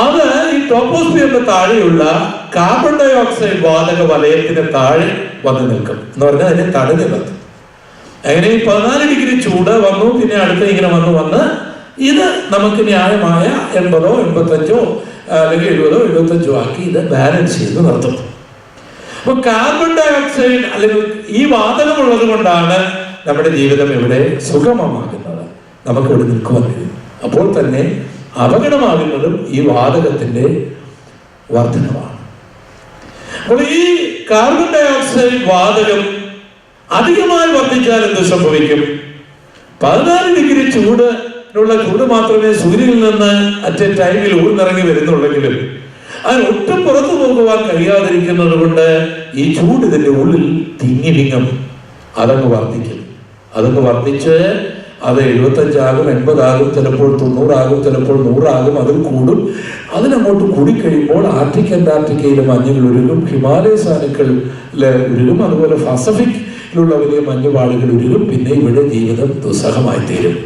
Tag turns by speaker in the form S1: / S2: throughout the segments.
S1: അത് ഈ ട്രോപ്പോസ്ഫിയറിന്റെ താഴെയുള്ള കാർബൺ ഡൈ ഓക്സൈഡ് വാതക വലയത്തിന് താഴെ വന്ന് നിൽക്കും എന്ന് പറഞ്ഞാൽ അതിനെ തടഞ്ഞു നിർത്തും. അങ്ങനെ 14 ഡിഗ്രി ചൂട് വന്നു, പിന്നെ അടുത്ത് ഇങ്ങനെ വന്ന് ഇത് നമുക്ക് ന്യായമായ 80, 85 അല്ലെങ്കിൽ 70, 75 ആക്കി ഇത് ബാലൻസ് ചെയ്ത് നിർത്തും. അപ്പൊ കാർബൺ ഡൈ ഓക്സൈഡ് അല്ലെങ്കിൽ ഈ വാതകമുള്ളത് കൊണ്ടാണ് നമ്മുടെ ജീവിതം ഇവിടെ സുഗമമാകുന്നത്, നമുക്ക് ഇവിടെ നിൽക്കുവാൻ കഴിയും. അപ്പോൾ തന്നെ അപകടമാകുന്നതും ഈ വാതകത്തിന്റെ വർധനമാണ്. അപ്പോൾ ഈ കാർബൺ ഡൈ ഓക്സൈഡ് വാതകം അധികമായി വർദ്ധിച്ചാൽ എന്ത് സംഭവിക്കും? 14 ഡിഗ്രി ചൂട് മാത്രമേ സൂര്യനിൽ നിന്ന് അറ്റ് എ ടൈമിൽ ഊർന്നിറങ്ങി വരുന്നുള്ളെങ്കിലും അതിന് ഒട്ടും പുറത്തു പോകുവാൻ കഴിയാതിരിക്കുന്നത് കൊണ്ട് ഈ ചൂട് ഇതിന്റെ ഉള്ളിൽ തിങ്ങി വിങ്ങും. അതങ്ങ് വർദ്ധിക്കും. അതങ്ങ് വർദ്ധിച്ച് അത് 75 ആകും, 80 ആകും, ചിലപ്പോൾ 90 ആകും, ചിലപ്പോൾ 100 ആകും, അതിൽ കൂടും. അതിനങ്ങോട്ട് കൂടിക്കഴിയുമ്പോൾ അന്റാർട്ടിക്കയിലെ മഞ്ഞുകൾ ഉരുകും, ഹിമാലയ സാനുക്കളിലെ ഉരുകും, അതുപോലെ പസഫിക്കിലുള്ള വലിയ മഞ്ഞുപാടുകൾ ഉരുകും. പിന്നെ ഇവിടെ ജീവിതം ദുസ്സഹമായി തീരും.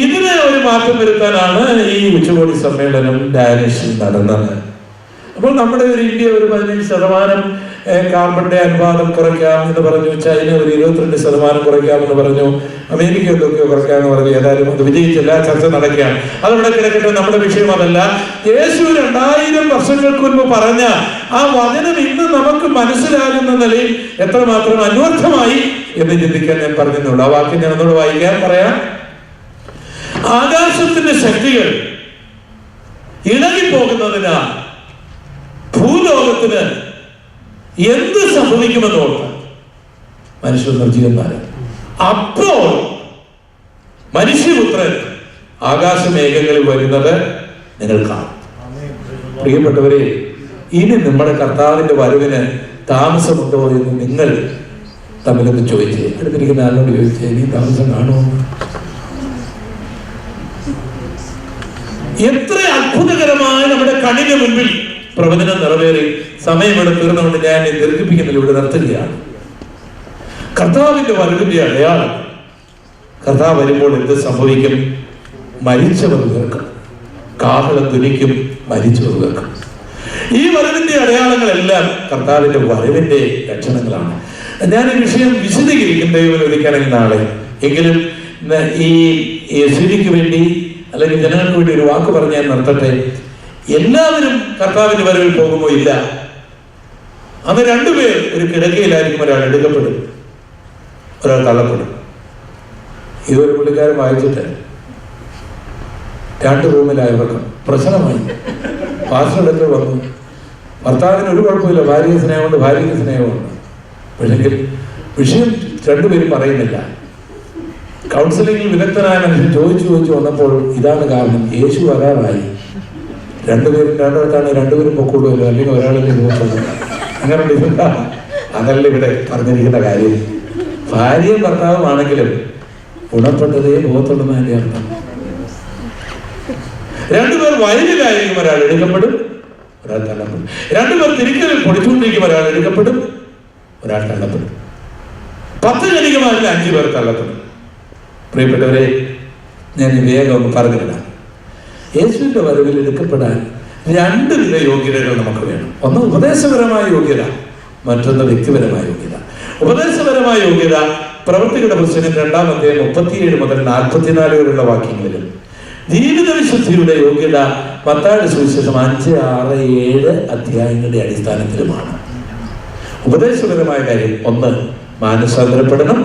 S1: ഇതിന് ഒരു മാറ്റം വരുത്താനാണ് ഈ ഉച്ചകോടി സമ്മേളനം ഡാനിഷിൽ നടന്നത്. അപ്പോൾ നമ്മുടെ ഒരു ഇന്ത്യ ഒരു 15% കാർബൺ ഡൈ അനുപാതം കുറയ്ക്കാം എന്ന് പറഞ്ഞു, ചൈന ഒരു 22% കുറയ്ക്കാമെന്ന് പറഞ്ഞു, അമേരിക്ക എന്തൊക്കെയോ കുറയ്ക്കാമെന്ന് പറഞ്ഞു. ഏതായാലും അത് വിജയിച്ചില്ല, ചർച്ച നടക്കുകയാണ്. അതവിടെ കിടക്കട്ടെ, നമ്മുടെ വിഷയം അതല്ല. യേശു 2000 വർഷങ്ങൾക്ക് മുൻപ് പറഞ്ഞ ആ വചനം ഇന്ന് നമുക്ക് മനസ്സിലാകുന്ന നിലയിൽ എത്രമാത്രം അന്വർത്ഥമായി എന്ന് ചിന്തിക്കാൻ ഞാൻ പറഞ്ഞുള്ളൂ. ആ വാക്യം ഞാൻ ഒന്നുകൂടെ വായിക്കാൻ പറയാം. ആകാശത്തിന്റെ ശക്തികൾ ഇളകിപ്പോകുന്നതിനാൽ ഭൂലോകത്തിന് എന്ത് സംഭവിക്കുമെന്ന് ഓർത്താൽ മനുഷ്യ നിർജീവന്മാര്. അപ്പോൾ മനുഷ്യപുത്രൻ ആകാശമേഘങ്ങളിൽ വരുന്നത് നിങ്ങൾ കാണും. പ്രിയപ്പെട്ടവരെ, ഇനി നമ്മുടെ കർത്താവിന്റെ വരവിന് താമസമുണ്ടോ എന്ന് നിങ്ങൾ തമ്മിലൊന്ന് ചോദിച്ചേ. അടുത്തിരിക്കുന്ന ആരോട് ചോദിച്ചേ, ഇനി താമസം കാണുമോ? എത്ര അത്ഭുതകരമായ നമ്മുടെ കണ്ണിന് മുൻപിൽ പ്രവചനം നിറവേറി. സമയമെടുത്ത് തീർന്നുകൊണ്ട് ഞാൻ ദീർഘിപ്പിക്കുന്നില്ല, ഇവിടെ നിർത്തുകയാണ്. കർത്താവിന്റെ വരവിന്റെ അടയാളം. കർത്താവ് വരുമ്പോൾ എന്ത് സംഭവിക്കും? മരിച്ചവർ ഉയർക്കും, കാഹളം ധ്വനിക്കും, മരിച്ചവർ ഉയർക്കും. ഈ വരവിന്റെ അടയാളങ്ങളെല്ലാം കർത്താവിന്റെ വരവിന്റെ ലക്ഷണങ്ങളാണ്. ഞാൻ ഈ വിഷയം വിശദീകരിക്കും ദൈവം ഒരിക്കലെങ്കിൽ നാളെ. എങ്കിലും ഈ യേശുവിന് വേണ്ടി അല്ലെങ്കിൽ ജനങ്ങൾക്ക് വേണ്ടി ഒരു വാക്ക് പറഞ്ഞ് ഞാൻ നിർത്തട്ടെ. എല്ലാവരും കർത്താവിന്റെ വരവിൽ പോകുമോ? ഇല്ല. അന്ന് 2 പേർ ഒരു കിടക്കയിലായിരിക്കും. ഒരാൾ എടുക്കപ്പെടും, ഒരാൾ തള്ളപ്പെടും. ഇതൊരു പുള്ളിക്കാരൻ വായിച്ചിട്ട് 2 റൂമിലായവർക്ക് പ്രശ്നമായി. പാസ്റ്ററുടെ വന്നു. ഭർത്താവിന് ഒരു കുഴപ്പമില്ല, ഭാര്യയ്ക്ക് സ്നേഹമുണ്ട്, ഭാര്യയ്ക്ക് സ്നേഹമുണ്ട്. പക്ഷെങ്കിൽ വിഷയം 2 പേരും പറയുന്നില്ല. കൗൺസിലിംഗിൽ വിദഗ്ധനായ മനുഷ്യൻ ചോദിച്ചു വന്നപ്പോൾ ഇതാണ് കാരണം. യേശു വരാറായി. 2 പേരും 2 പേരും പൊക്കൂടുമല്ലോ, അല്ലെങ്കിൽ ഒരാളല്ലേ പോക്കുള്ളൂ. അങ്ങനെ അതല്ല ഇവിടെ പറഞ്ഞിരിക്കുന്ന കാര്യം. ഭാര്യയും ഭർത്താവുമാണെങ്കിലും ഗുണപ്പെട്ടതേ പോകത്തുള്ളതിന്റെ അർത്ഥം. 2 പേർ വയലിലായിരിക്കും, ഒരാൾ എടുക്കപ്പെടും, ഒരാൾ തള്ളപ്പെടും. 2 പേർ തിരിക്കലിൽ പൊടിച്ചുകൊണ്ടിരിക്കും, ഒരാൾ എടുക്കപ്പെടും, ഒരാൾ തള്ളപ്പെടും. 10 കനികമാരിൽ 5 പേർ തള്ളപ്പെടും. പ്രിയപ്പെട്ടവരെ, ഞാൻ വേഗം ഒന്ന് പറഞ്ഞിടാം. യേശുവിന്റെ വരവിൽ എടുക്കപ്പെടാൻ 2 വിധ യോഗ്യതകൾ നമുക്ക് വേണം. ഒന്ന് ഉപദേശപരമായ യോഗ്യത, മറ്റൊന്ന് വ്യക്തിപരമായ യോഗ്യത. ഉപദേശപരമായ യോഗ്യത പ്രവൃത്തികളുടെ പുസ്തകം 2-ാം അധ്യായം 37 മുതൽ 44 വരെയുള്ള വാക്യങ്ങളിലും, ജീവിത വിശുദ്ധിയുടെ യോഗ്യത മത്തായിയുടെ സുവിശേഷം 5, 6, 7 അധ്യായങ്ങളുടെ അടിസ്ഥാനത്തിലുമാണ്. ഉപദേശപരമായ കാര്യം: 1, മാനസാന്തരപ്പെടണം.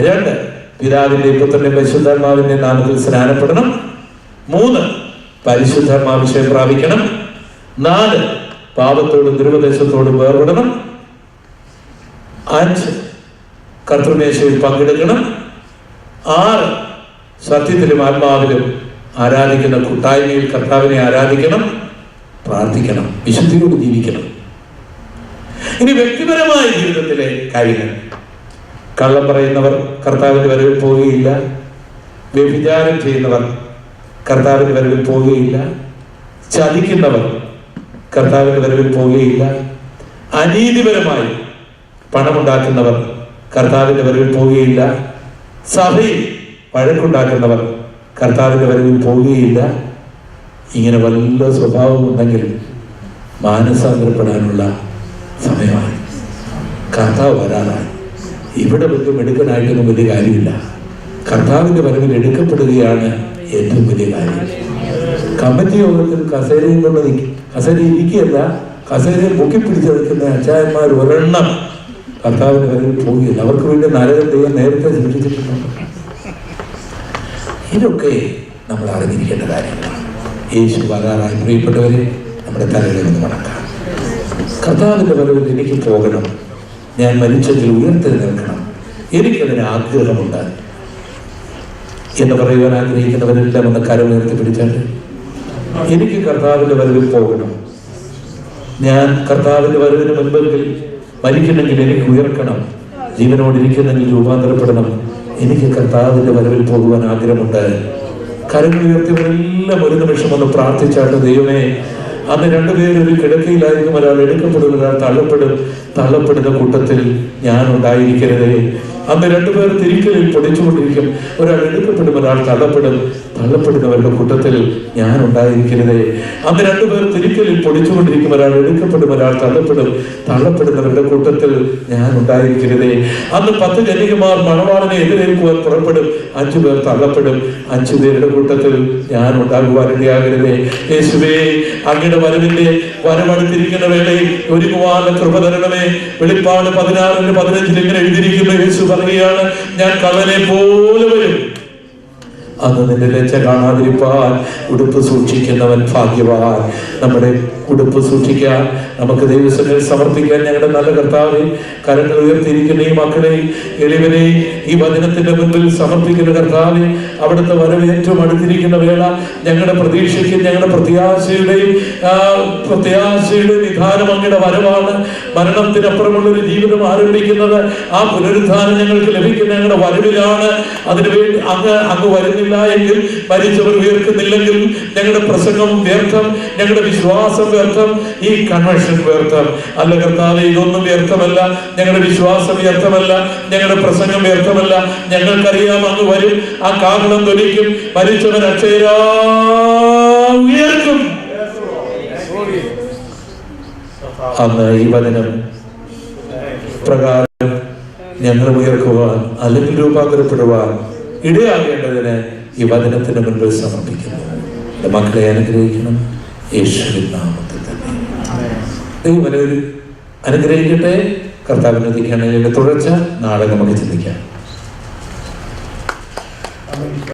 S1: 2, പിതാവിന്റെ പുത്രന്റെ പരിശുദ്ധാത്മാവിന്റെ നാമത്തിൽ സ്നാനപ്പെടണം. 3, പരിശുദ്ധാത്മാഭിഷേകം പ്രാപിക്കണം. 4, പാപത്തോടും ദുരുപദേശത്തോടും വേർപെടണം. 5, കർത്തൃമേശയിൽ പങ്കെടുക്കണം. 6, സത്യത്തിലും ആത്മാവിലും ആരാധിക്കുന്ന കൂട്ടായ്മയിൽ കർത്താവിനെ ആരാധിക്കണം, പ്രാർത്ഥിക്കണം, വിശുദ്ധിയോട് ജീവിക്കണം. ഇനി വ്യക്തിപരമായ ജീവിതത്തിലെ കാര്യങ്ങൾ: കള്ളം പറയുന്നവർ കർത്താവിന്റെ വരവിൽ പോവുകയില്ല. വ്യഭിചാരം ചെയ്യുന്നവർ കർത്താവിന്റെ വരവിൽ പോവുകയില്ല. ചതിക്കുന്നവർ കർത്താവിന്റെ വരവിൽ പോവുകയില്ല. അനീതിപരമായി പണമുണ്ടാക്കുന്നവർ കർത്താവിന്റെ വരവിൽ പോവുകയില്ല. സഭയിൽ വഴക്കുണ്ടാക്കുന്നവർ കർത്താവിന്റെ വരവിൽ പോവുകയില്ല. ഇങ്ങനെ വല്ല സ്വഭാവം ഉണ്ടെങ്കിൽ മാനസാന്തരപ്പെടാനുള്ള സമയമായി. കർത്താവ് വരാനായി. ഇവിടെ വലിയ മെടുക്കനായിട്ടൊന്നും വലിയ കാര്യമില്ല. കർത്താവിന്റെ വരവിൽ എടുക്കപ്പെടുകയാണ് ഏറ്റവും വലിയ കാര്യം. കമ്മിറ്റി യോഗത്തിൽ കസേരയും കൊണ്ട് കസേര ഇരിക്കുകയല്ല, കസേരയിൽ പൊക്കി പിടിച്ച് നിൽക്കുന്ന അച്ചായന്മാർ ഒരെണ്ണം കർത്താവിന്റെ വരവിൽ പോവുകയില്ല. അവർക്ക് വേണ്ടി നരകം ദൈവം നേരത്തെ സൃഷ്ടിച്ചിട്ടുണ്ട്. ഇതൊക്കെ നമ്മൾ അറിഞ്ഞിരിക്കേണ്ട കാര്യങ്ങളാണ്. യേശു വരാറായി. പ്രിയപ്പെട്ടവരെ, നമ്മുടെ തലകളിൽ നിന്ന് മടക്കാം. കർത്താവിന്റെ വരവിൽ എനിക്ക് പോകണം, ഞാൻ മരിച്ചതിൽ ഉയർത്തെഴുന്നേൽക്കണം, എനിക്കതിന് ആഗ്രഹമുണ്ട് എന്ന് പറയുവാൻ ആഗ്രഹിക്കുന്നവരെല്ലാം ഒന്ന് കരമുയർത്തി പിടിച്ചാൽ, എനിക്ക് കർത്താവിന്റെ വരവിൽ പോകണം, ഞാൻ കർത്താവിന്റെ വരവിന് മുൻപെങ്കിൽ മരിക്കണമെങ്കിൽ എനിക്ക് ഉയർക്കണം, ജീവനോടിരിക്കുന്നെങ്കിൽ രൂപാന്തരപ്പെടണം, എനിക്ക് കർത്താവിന്റെ വരവിൽ പോകുവാൻ ആഗ്രഹമുണ്ട്. കരങ്ങൾ ഉയർത്തിയവരെല്ലാം ഒരു നിമിഷം ഒന്ന് പ്രാർത്ഥിച്ചാട്ട്, ദൈവമേ, അന്ന് രണ്ടുപേരും ഒരു കിടക്കയിലായിരിക്കും, ഒരാൾ എടുക്കപ്പെടും, ഒരാൾ തള്ളപ്പെടുന്ന കൂട്ടത്തിൽ ഞാൻ ഉണ്ടായിരിക്കരുതേ. അന്ന് രണ്ടുപേർ തിരിക്കലിൽ പൊടിച്ചുകൊണ്ടിരിക്കും, ഒരാൾ എടുക്കപ്പെടും, ഒരാൾ തള്ളപ്പെടുന്നവരുടെ കൂട്ടത്തിൽ ഞാൻ ഉണ്ടായിരിക്കരുതേ. അന്ന് രണ്ടുപേർ തിരിക്കലിൽ പൊടിച്ചുകൊണ്ടിരിക്കും, ഒരാൾ എടുക്കപ്പെടും, ഒരാൾ തള്ളപ്പെടുന്നവരുടെ കൂട്ടത്തിൽ ഞാൻ ഉണ്ടായിരിക്കരുതേ. അന്ന് 10 കന്യകമാർ മണവാളനെ എതിരേൽക്കുവാൻ പുറപ്പെടും, 5 പേർ തള്ളപ്പെടും, 5 പേരുടെ കൂട്ടത്തിൽ ഞാൻ ഉണ്ടാകുവാൻ ഇടയാകരുതേ. യേശുവേ, അങ്ങയുടെ വരവിന്റെ വരമടുത്തിരിക്കുന്ന വേളയിൽ ഒരുങ്ങുവാനുള്ള കൃപ തരണമേ. വെളിപ്പാട് 16:15 ഇങ്ങനെ എഴുതിയിരിക്കുന്നു. യേശു പറയുകയാണ്, ഞാൻ കള്ളനെ പോലെ വരും, അന്ന് നിന്റെ ലജ്ജ കാണാതിരിപ്പാൻ ഉടുപ്പ് സൂക്ഷിക്കുന്നവൻ ഭാഗ്യവാൻ. നമ്മുടെ ഉടുപ്പ് സൂക്ഷിക്കാൻ, നമുക്ക് ദൈവസന്നിധിയിൽ സമർപ്പിക്കാൻ ഞങ്ങളുടെ നല്ല കർത്താവേ, കരങ്ങൾ ഉയർത്തിയിരിക്കുന്ന ഈ മക്കളെയും എളിവനെയും ഈ വചനത്തിന്റെ മുൻപിൽ സമർപ്പിക്കുന്ന കർത്താവേ, അവിടുത്തെ വരവ് ഏറ്റവും അടുത്തിരിക്കുന്ന വേള ഞങ്ങളുടെ പ്രതീക്ഷയ്ക്ക്, ഞങ്ങളുടെ പ്രത്യാശയുടെ നിധാനം അങ്ങയുടെ വരവാണ്. മരണത്തിനപ്പുറമുള്ളൊരു ജീവിതം ആരംഭിക്കുന്നത് ആ പുനരുദ്ധാനം ഞങ്ങൾക്ക് ലഭിക്കുന്ന ഞങ്ങളുടെ വരവിലാണ്. അതിനുവേണ്ടി അങ്ങ് വരുന്നില്ല എങ്കിൽ, മരിച്ചവർ ഉയർത്തുന്നില്ലെങ്കിൽ ഞങ്ങളുടെ പ്രസംഗം വ്യർത്ഥം, ഞങ്ങളുടെ വിശ്വാസം വ്യർത്ഥം, ഈ കൺവെൻഷൻ വ്യർത്ഥം. അല്ല കർത്താവേ, ഇതൊന്നും വ്യർത്ഥമല്ല. ഞങ്ങളുടെ വിശ്വാസം വ്യർത്ഥമല്ല, ഞങ്ങളുടെ പ്രസംഗം വ്യർത്ഥമല്ല. ഞങ്ങൾക്കറിയാം അങ്ങ് വരും, ആ കാഹളം ധ്വനിക്കും, മരിച്ചവൻ അക്ഷയരാ ഉയർക്കും. അന്ന് ഈ വചനം പ്രകാരം ഞങ്ങൾ ഉയർക്കുവാൻ അല്ലെങ്കിൽ രൂപാന്തരപ്പെടുവാൻ ഇടയാകേണ്ടതിന് ഈ വചനത്തിന് മുൻപിൽ സമർപ്പിക്കുന്നു. മക്കളെ അനുഗ്രഹിക്കണം, യേശുവിൻ നാമത്തിൽ തന്നെ. ദൈവം അനുഗ്രഹിക്കട്ടെ. കർത്താവിനെ തുടർച്ച നാളെ നമുക്ക് ചിന്തിക്കാം.